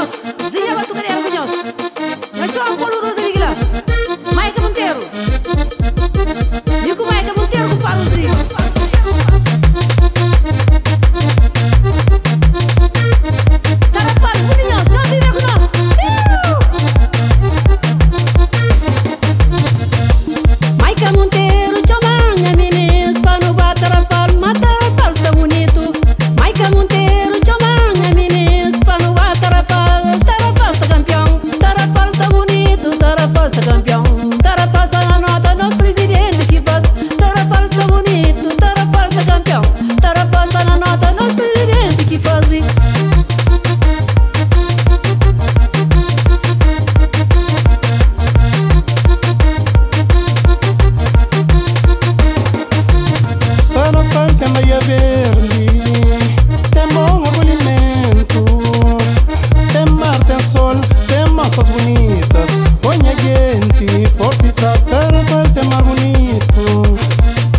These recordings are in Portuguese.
Munhoz, Zinia Batucaria Munhoz. Eu sou um Paulo Rodrigues, Maica Monteiro. Nico Maica Monteiro com Paulo Rodrigues. Tem bom acolhimento, tem mar, tem sol, tem massas bonitas. Põe gente, forte, satana, tem mar bonito.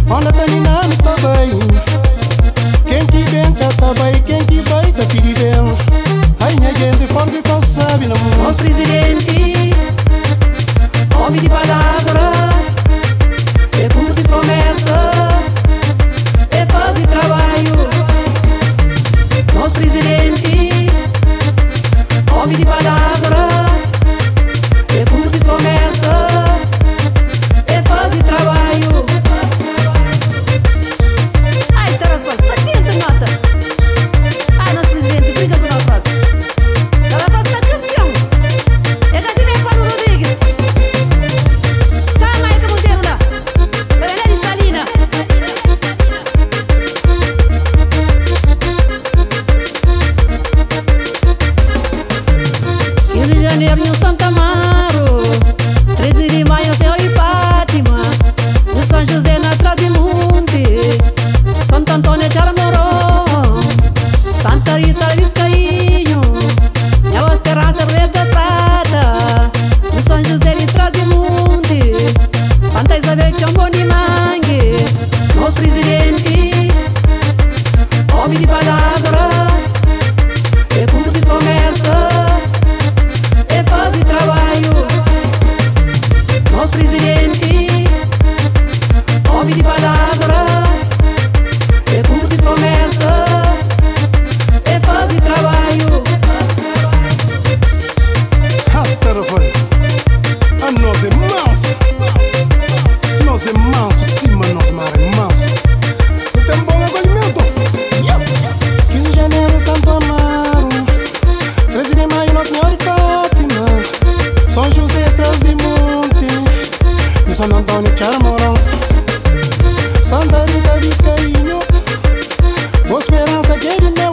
Onde tem dinâmica tá bem. Quem que vem cá tá bem, quem que vai tá pedi bem. Ai minha gente, forte que não sabe não. Nosso presidente, homem de palavra, é como se começa. Presidente, homem de palavra, é como se começa, é fazer trabalho. Ai, Tarafaz, tá dentro, nota. Ai, nosso presidente, briga com o nosso lado. Tarafaz tá campeão. É que assim vem Paulo Rodrigues. Calma aí, que Monteiro lá. Beleira de Salina. Rio de Janeiro, em Santa Amaro, 13 de maio, Senhor de Fátima, em São José, na Trás-de-Monte, Santo Antônio, Charamoró, Santa Rita, Viscainho, Nova Esperança, Rio da Prata, em São José, de Trás-de-Monte, Santa Isabel, Chambonimangue. Nosso presidente, homem de palavra, é como se começa. Nosso presidente, homem de palavra, é como se começa, é fazer trabalho. A nós é manso, nós é manso, sim, mas nós é manso. Tem bom acolhimento. 15 de janeiro, Santo Amaro, 13 de maio, Nossa Senhora de Fátima, São José, Trás-de-Monte, Santo Antônio, Charamoró, Santa Rita, Viscainho, Boa Esperança, Querimé.